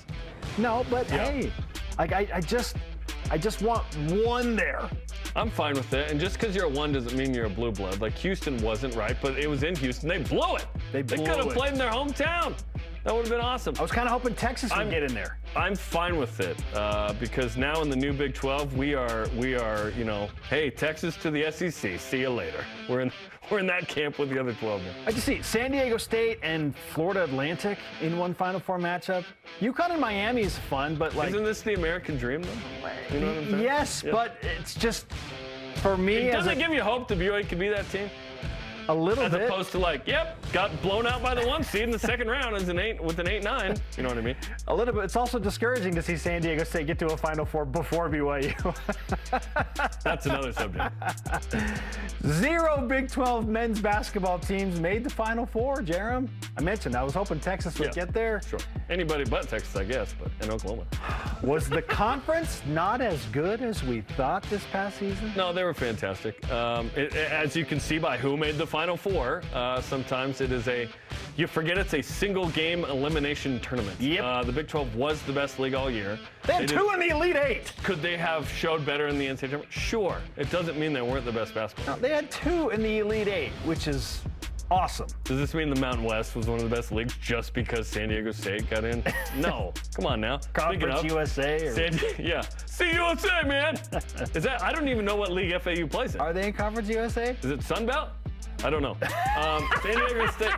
No, but hey, like I just want one there. I'm fine with it, and just because you're a 1 doesn't mean you're a blue blood. Like Houston wasn't right, but it was in Houston. They blew it. They could have played in their hometown. That would have been awesome. I was kind of hoping Texas would get in there. I'm fine with it because now in the new Big 12, we are, hey, Texas to the SEC. See you later. We're in that camp with the other 12 now. I just see San Diego State and Florida Atlantic in one Final Four matchup. UConn and Miami is fun, but like, isn't this the American dream though? You know what I'm saying? Yes, but it's just for me. It doesn't give you hope that BYU could be that team. A little bit. As opposed to like, got blown out by the 1 seed in the second round as with an 8-9. You know what I mean? A little bit. It's also discouraging to see San Diego State get to a Final Four before BYU. That's another subject. 0 Big 12 men's basketball teams made the Final Four, Jarom. I mentioned I was hoping Texas would get there. Sure. Anybody but Texas, I guess, but in Oklahoma. Was the conference not as good as we thought this past season? No, they were fantastic. As you can see by who made the Final Four, sometimes it is you forget it's a single game elimination tournament. Yep. The Big 12 was the best league all year. They had 2 in the Elite 8. Could they have showed better in the NCAA tournament? Sure. It doesn't mean they weren't the best basketball. No, they had 2 in the Elite 8, which is awesome. Does this mean the Mountain West was one of the best leagues just because San Diego State got in? No. Come on now. Conference USA? Yeah. CUSA, man. I don't even know what league FAU plays in. Are they in Conference USA? Is it Sunbelt? I don't know. San Diego State.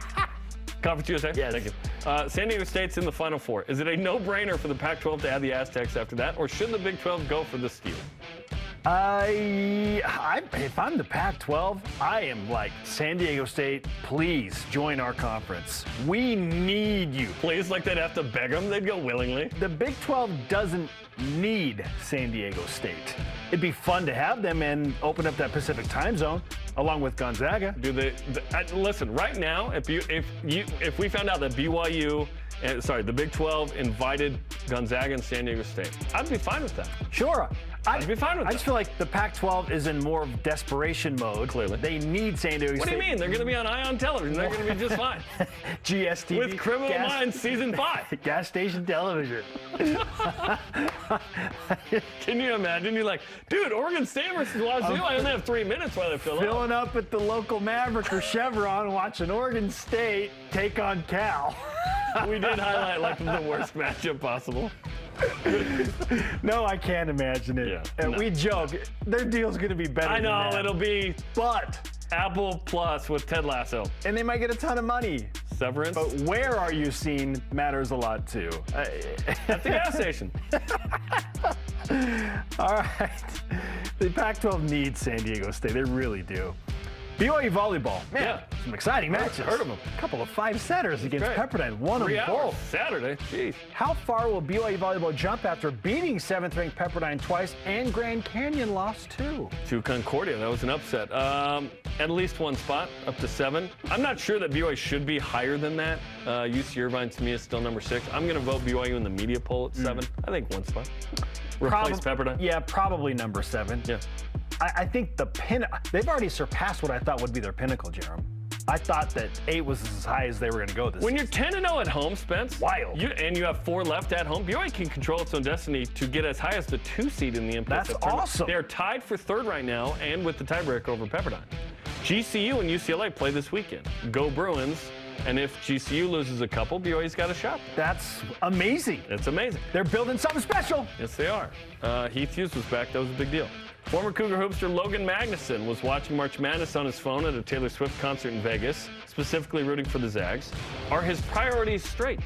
Conference USA? Yes. Thank you. San Diego State's in the Final Four. Is it a no-brainer for the Pac-12 to add the Aztecs after that, or should the Big 12 go for the steal? If I'm the Pac-12, I am like, San Diego State, please join our conference. We need you. Please, like they'd have to beg them. They'd go willingly. The Big 12 doesn't need San Diego State. It'd be fun to have them and open up that Pacific time zone along with Gonzaga. Listen, right now, if we found out that the Big 12 invited Gonzaga and San Diego State, I'd be fine with that. Sure. I'd be fine with that. I just feel like the Pac-12 is in more of desperation mode. Clearly. They need San Diego State. What do you mean? They're going to be on Ion Television. They're going to be just fine. GSTV. With Criminal Minds Season 5. Gas station television. Can you imagine? You're like, dude, Oregon State versus Wazoo. I only have 3 minutes while they fill up. Filling up at the local Maverick or Chevron watching Oregon State take on Cal. We did highlight like the worst matchup possible. No, I can't imagine it. Yeah, and no. we joke, their deal's going to be better. I know, than that. it'll be but Apple Plus with Ted Lasso. And they might get a ton of money. Severance. But where are you seen matters a lot too. At the gas station. All right. The Pac-12 needs San Diego State. They really do. BYU volleyball. Man, some exciting matches. Heard of them. A couple of 5-setters against Pepperdine. Won them both. Saturday. Jeez. How far will BYU volleyball jump after beating 7th-ranked Pepperdine twice and Grand Canyon lost 2? To Concordia. That was an upset. At least 1 spot, up to 7. I'm not sure that BYU should be higher than that. UC Irvine, to me, is still number 6. I'm going to vote BYU in the media poll at 7. I think 1 spot. Replace Pepperdine. Yeah, probably number 7. Yeah. I think they've already surpassed what I thought would be their pinnacle, Jarom. I thought that 8 was as high as they were going to go this When season. you're 10-0 at home, Spence, wild. And you have 4 left at home, BYU can control its own destiny to get as high as the 2 seed in the MPSF That's tournament. awesome. They're tied for 3rd right now, and with the tiebreaker over Pepperdine. GCU and UCLA play this weekend. Go Bruins. And if GCU loses a couple, BYU's got a shot. That's amazing. It's amazing. They're building something special. Yes, they are. Heath Hughes was back. That was a big deal. Former Cougar hoopster Logan Magnuson was watching March Madness on his phone at a Taylor Swift concert in Vegas, specifically rooting for the Zags. Are his priorities straight?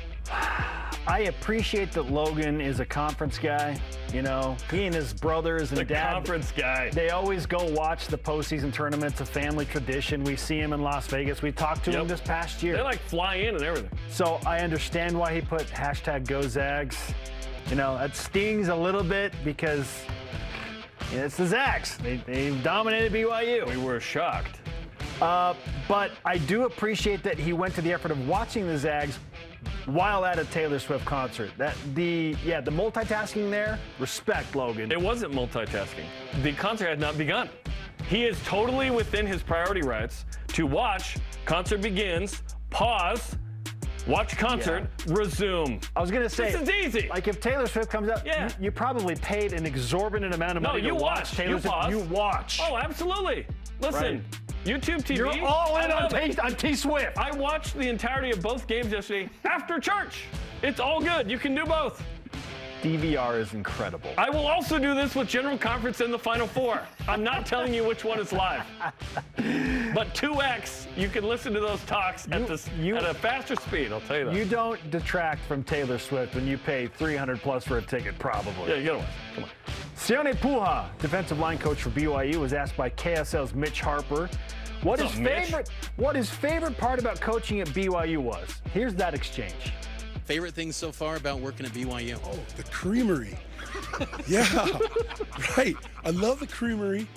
I appreciate that Logan is a conference guy. You know, he and his brothers and dad. Conference guy. They always go watch the postseason tournaments, a family tradition. We see him in Las Vegas. We talked to him this past year. They like fly in and everything. So I understand why he put #GoZags. You know, that stings a little bit because it's the Zags. They dominated BYU. We were shocked. But I do appreciate that he went to the effort of watching the Zags while at a Taylor Swift concert. The multitasking there, respect, Logan. It wasn't multitasking. The concert had not begun. He is totally within his priority rights to watch, concert begins, pause, watch concert, resume. I was going to say, this is easy. Like if Taylor Swift comes out, you probably paid an exorbitant amount of money to watch Taylor Swift. You watch. Oh, absolutely. Listen, YouTube TV. You're all in on T Swift. I watched the entirety of both games yesterday after church. It's all good. You can do both. DVR is incredible. I will also do this with General Conference in the Final Four. I'm not telling you which one is live. But 2X, you can listen to those talks at a faster speed, I'll tell you that. You don't detract from Taylor Swift when you pay $300+ for a ticket, probably. Yeah, you gotta watch. Come on. Sione Puha, defensive line coach for BYU, was asked by KSL's Mitch Harper what his favorite part about coaching at BYU was. Here's that exchange. Favorite things so far about working at BYU? Oh, the creamery. Yeah, right. I love the creamery.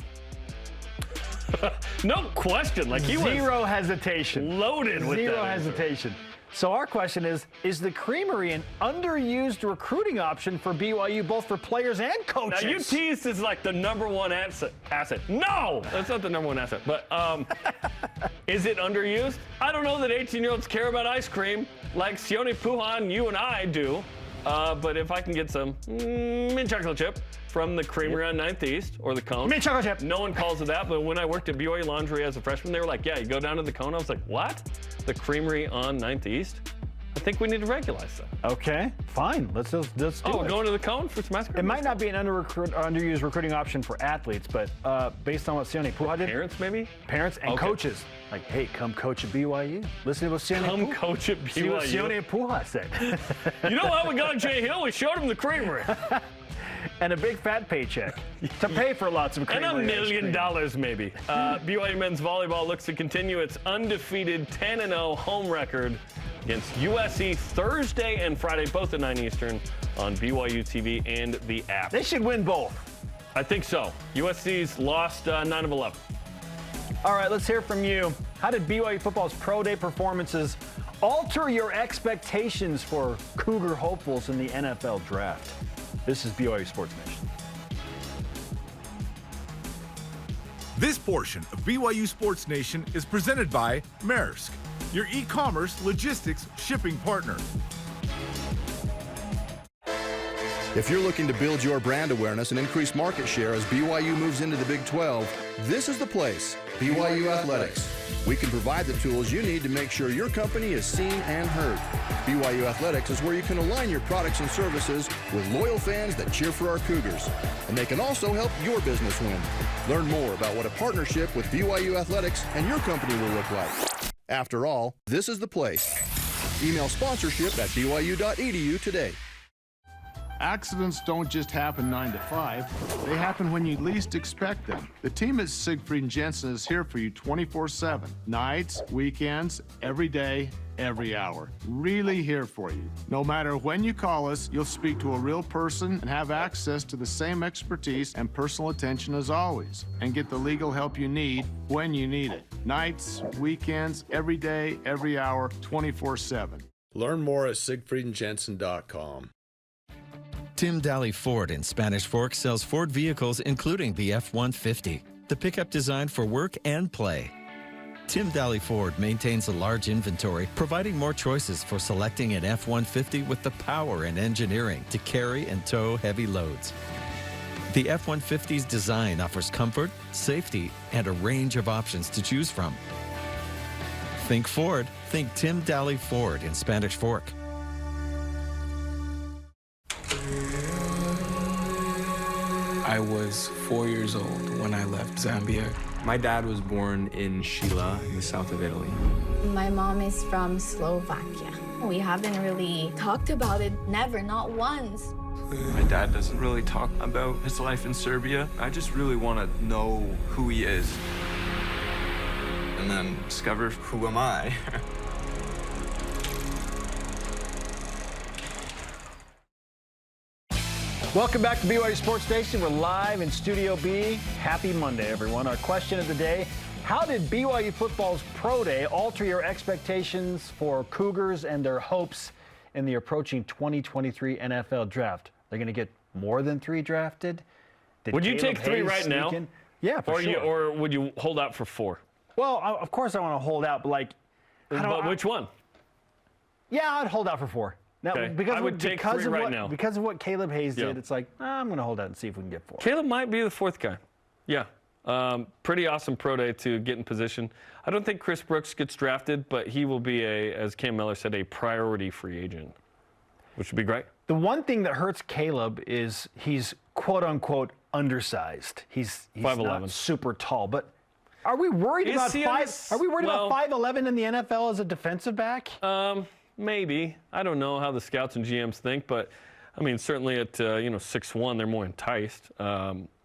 No question. Like he was zero hesitation. Loaded with zero hesitation. So our question is the creamery an underused recruiting option for BYU, both for players and coaches? Now, you teased as like the number one asset. No, that's not the number one asset. But is it underused? I don't know that 18-year-olds care about ice cream like Sione Puha, you and I do. But if I can get some mint chocolate chip from the creamery on 9th East or the Cone. Mint chocolate chip. No one calls it that, but when I worked at BYU Laundry as a freshman, they were like, yeah, you go down to the Cone. I was like, what? The creamery on 9th East? I think we need to regularize that. Okay, fine. Let's do it. We're going to the Cone for some ice cream? It might not be an underused recruiting option for athletes, but based on what Sione Puha did. Parents, maybe? Parents and coaches. Like, hey, come coach at BYU. Listen to what Sione Come coach at BYU. See what Sione Puha said. You know how we got Jay Hill? We showed him the creamery. And a big fat paycheck to pay for lots of creamery. And $1 million maybe. BYU men's volleyball looks to continue its undefeated 10-0 home record against USC Thursday and Friday, both at 9 Eastern on BYU TV and the app. They should win both. I think so. USC's lost 9 of 11. All right, let's hear from you. How did BYU football's pro day performances alter your expectations for Cougar hopefuls in the NFL draft? This is BYU Sports Nation. This portion of BYU Sports Nation is presented by Maersk, your e-commerce logistics shipping partner. If you're looking to build your brand awareness and increase market share as BYU moves into the Big 12, this is the place, BYU Athletics. We can provide the tools you need to make sure your company is seen and heard. BYU Athletics is where you can align your products and services with loyal fans that cheer for our Cougars. And they can also help your business win. Learn more about what a partnership with BYU Athletics and your company will look like. After all, this is the place. Email sponsorship at byu.edu today. Accidents don't just happen 9 to 5. They happen when you least expect them. The team at Siegfried & Jensen is here for you 24/7. Nights, weekends, every day, every hour. Really here for you. No matter when you call us, you'll speak to a real person and have access to the same expertise and personal attention as always, and get the legal help you need when you need it. Nights, weekends, every day, every hour, 24/7. Learn more at siegfriedandjensen.com. Tim Daly Ford in Spanish Fork sells Ford vehicles including the F-150, the pickup designed for work and play. Tim Daly Ford maintains a large inventory, providing more choices for selecting an F-150 with the power and engineering to carry and tow heavy loads. The F-150's design offers comfort, safety, and a range of options to choose from. Think Ford, think Tim Daly Ford in Spanish Fork. I was 4 years old when I left Zambia. My dad was born in Sheila, in the south of Italy. My mom is from Slovakia. We haven't really talked about it, never, not once. My dad doesn't really talk about his life in Serbia. I just really want to know who he is. And then discover who am I. Welcome back to BYU Sports Station. We're live in Studio B. Happy Monday, everyone. Our question of the day, How did BYU football's Pro Day alter your expectations for Cougars and their hopes in the approaching 2023 NFL draft? They're going to get more than 3 drafted? Would you take 3 right now? Yeah, for sure. Or would you hold out for 4? Well, of course I want to hold out, but which one? Yeah, I'd hold out for 4. Now, Okay. I would take 3 right now. Because of what Caleb Hayes did, it's like, I'm going to hold out and see if we can get 4. Caleb might be the 4th guy. Yeah. Pretty awesome Pro Day to get in position. I don't think Chris Brooks gets drafted, but he will be, as Cam Miller said, a priority free agent, which would be great. The one thing that hurts Caleb is he's quote-unquote undersized. He's 5'11". not super tall, but are we worried about 5'11" in the NFL as a defensive back? Maybe. I don't know how the scouts and GMs think, but I mean, certainly at 6'1", they're more enticed.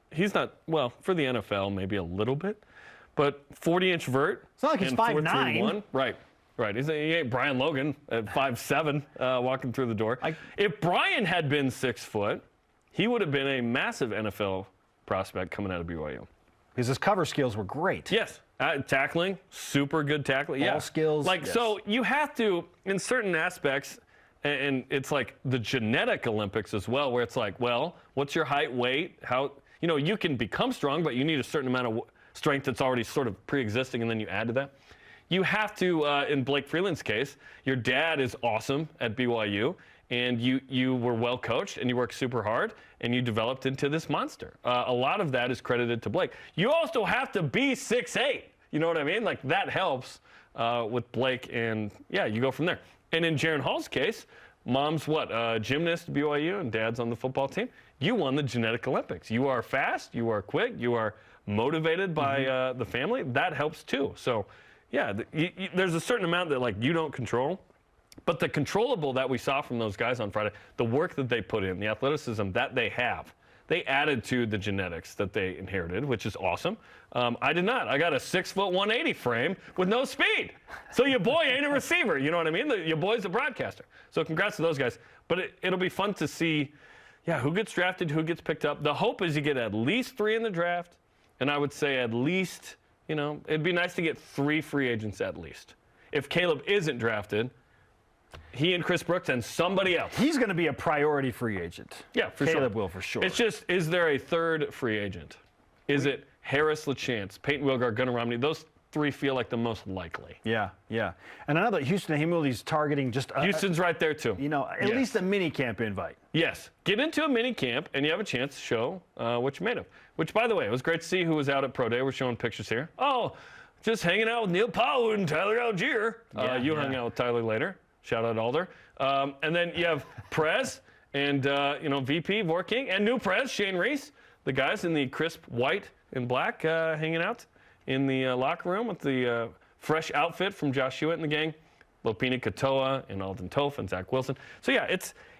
He's not, well, for the NFL, maybe a little bit, but 40-inch vert. It's not like he's 5'9". Right. He ain't Brian Logan at 5'7", walking through the door. If Brian had been 6 foot, he would have been a massive NFL prospect coming out of BYU. Because his cover skills were great. Yes. Tackling, super good tackling. All skills. Yes. So you have to, in certain aspects, and it's like the genetic Olympics as well, where it's like, well, what's your height, weight, how, you can become strong, but you need a certain amount of strength that's already sort of pre-existing, and then you add to that. You have to, in Blake Freeland's case, your dad is awesome at BYU, and you were well coached, and you worked super hard, and you developed into this monster. A lot of that is credited to Blake. You also have to be 6'8". You know what I mean? Like, that helps with Blake, and yeah, you go from there. And in Jaron Hall's case, mom's gymnast at BYU, and dad's on the football team. You won the genetic Olympics. You are fast, you are quick, you are motivated by the family. That helps too. So, yeah, there's a certain amount that you don't control, but the controllable that we saw from those guys on Friday, the work that they put in, the athleticism that they have, they added to the genetics that they inherited, which is awesome. I did not. I got a 6'1" 180 frame with no speed. So your boy ain't a receiver. You know what I mean? Your boy's a broadcaster. So congrats to those guys. But it'll be fun to see, who gets drafted, who gets picked up. The hope is you get at least 3 in the draft, and I would say at least, it'd be nice to get 3 free agents at least. If Caleb isn't drafted, he and Chris Brooks and somebody else. He's going to be a priority free agent. Yeah, for sure. Caleb will, for sure. It's just, is there a 3rd free agent? Is it Harris LaChance, Peyton Wilgar, Gunnar Romney? Those 3 feel like the most likely. Yeah. And I know that Houston Heimeli's targeting just Houston's right there too. At least a mini camp invite. Yes. Get into a mini camp and you have a chance to show what you're made of. Which, by the way, it was great to see who was out at Pro Day. We're showing pictures here. Oh, just hanging out with Neil Powell and Tyler Algier. You hung out with Tyler later. Shout out Alder. And then you have Prez and, VP Vorking and new Prez, Shane Reese. The guys in the crisp white and black hanging out in the locker room with the fresh outfit from Josh Hewitt and the gang. Lopini Katoa and Alden Toth and Zach Wilson. So, yeah,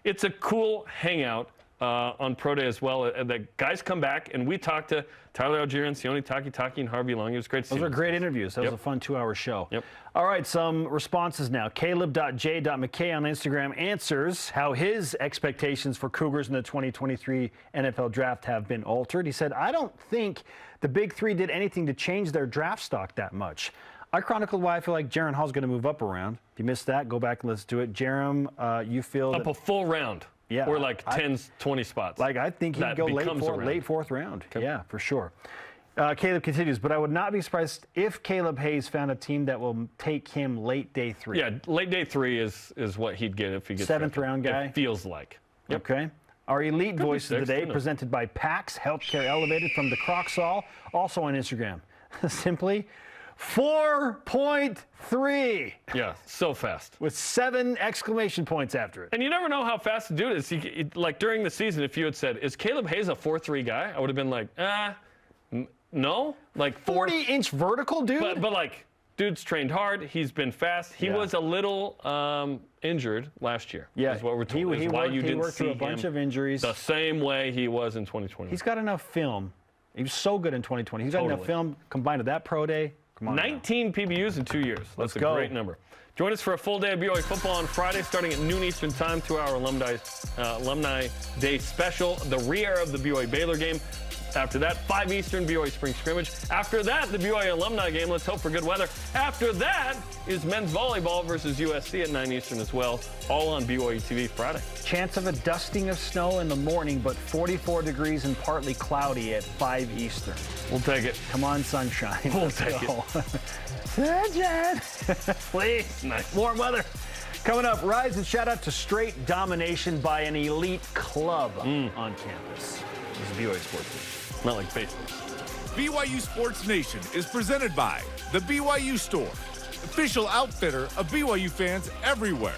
it's a cool hangout on Pro Day as well. The guys come back, and we talked to Tyler Algier and Sione Takitaki and Harvey Long. It was great to see them. Those were great interviews. That was a fun 2-hour show. Yep. All right, some responses now. Caleb.j.mckay on Instagram answers how his expectations for Cougars in the 2023 NFL Draft have been altered. He said, I don't think the Big Three did anything to change their draft stock that much. I chronicled why I feel like Jaron Hall's going to move up around. If you missed that, go back and listen to it. Jarom, you feel up a full round. Yeah. Or 10, 20 spots. I think he'd go late 4th round. Okay. Yeah, for sure. Caleb continues, but I would not be surprised if Caleb Hayes found a team that will take him late day 3. Yeah, late day 3 is what he'd get if he gets 7th round guy. It feels like. Yep. Okay. Our elite voice of the day, presented by PAX Healthcare Elevated from the Crocsall, also on Instagram. Simply 4.3. Yeah, so fast. With 7 exclamation points after it. And you never know how fast to do it is. Like during the season, if you had said, is Caleb Hayes a 4.3 guy? I would have been like, no. Like 40-inch vertical, dude? But dude's trained hard. He's been fast. He was a little injured last year. Yeah. Is what we're told. He worked through a bunch of injuries. The same way he was in 2020. He's got enough film. He was so good in 2020. He's got enough film combined with that Pro Day. Come on 19 PBUs in 2 years. That's a great number. Join us for a full day of BYU football on Friday, starting at noon Eastern time, 2-hour Alumni Day special, the rear of the BYU Baylor game. After that, 5 Eastern, BYU Spring Scrimmage. After that, the BYU Alumni Game. Let's hope for good weather. After that is men's volleyball versus USC at 9 Eastern as well, all on BYU TV Friday. Chance of a dusting of snow in the morning, but 44 degrees and partly cloudy at 5 Eastern. We'll take it. Come on, sunshine. We'll take it. Sunshine. Please. Nice. Warm weather. Coming up, rise and shout out to straight domination by an elite club on campus. This is BYU Sports Nation. Not like baseball. BYU Sports Nation is presented by the BYU Store, official outfitter of BYU fans everywhere.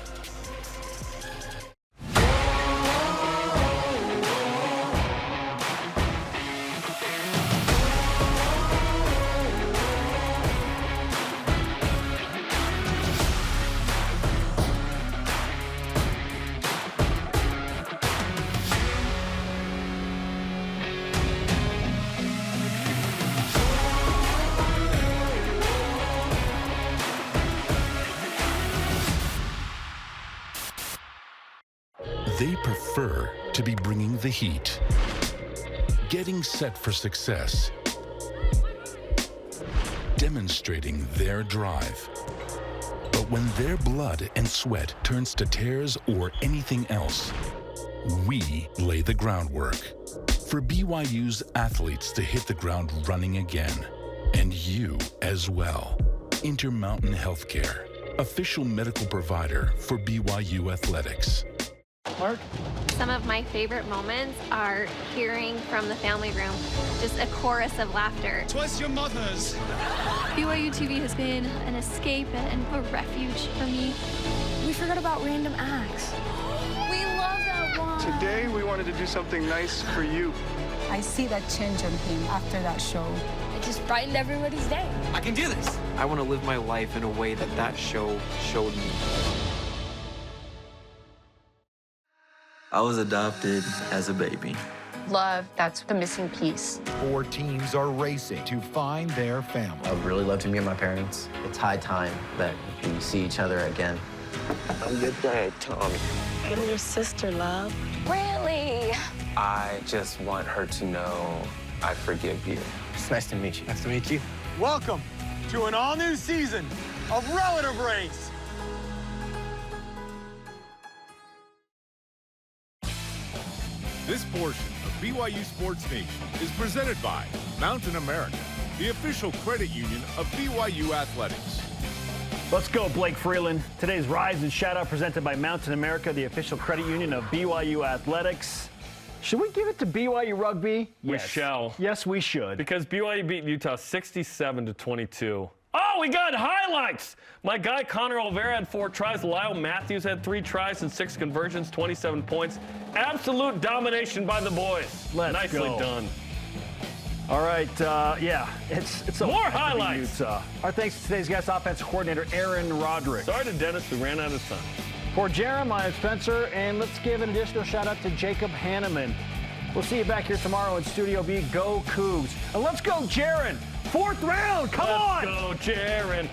They prefer to be bringing the heat, getting set for success, demonstrating their drive. But when their blood and sweat turns to tears or anything else, we lay the groundwork for BYU's athletes to hit the ground running again, and you as well. Intermountain Healthcare, official medical provider for BYU Athletics. Mark? Some of my favorite moments are hearing from the family room, just a chorus of laughter. Twas your mother's. BYUtv has been an escape and a refuge for me. We forgot about random acts. We love that one. Today we wanted to do something nice for you. I see that change on him after that show. It just brightened everybody's day. I can do this. I want to live my life in a way that show showed me. I was adopted as a baby. Love, that's the missing piece. 4 teams are racing to find their family. I would really love to meet my parents. It's high time that we see each other again. I'm your dad, Tommy. I'm your sister, love. Really? I just want her to know I forgive you. It's nice to meet you. Nice to meet you. Welcome to an all-new season of Relative Race. This portion of BYU Sports Nation is presented by Mountain America, the official credit union of BYU Athletics. Let's go, Blake Freeland. Today's Rise and Shout Out presented by Mountain America, the official credit union of BYU Athletics. Should we give it to BYU Rugby? We shall. Yes, we should. Because BYU beat Utah 67-22. Oh, we got highlights. My guy Connor Olvera had 4 tries. Lyle Matthews had 3 tries and 6 conversions, 27 points. Absolute domination by the boys. Nicely done. All right, yeah, it's more highlights. Our thanks to today's guest, offensive coordinator Aaron Roderick. Sorry to Dennis, we ran out of time. For Jarom, I'm Spencer, and let's give an additional shout out to Jacob Hanneman. We'll see you back here tomorrow in Studio B. Go Cougs. And let's go, Jaron. 4th round, come on. Let's go, Jaron.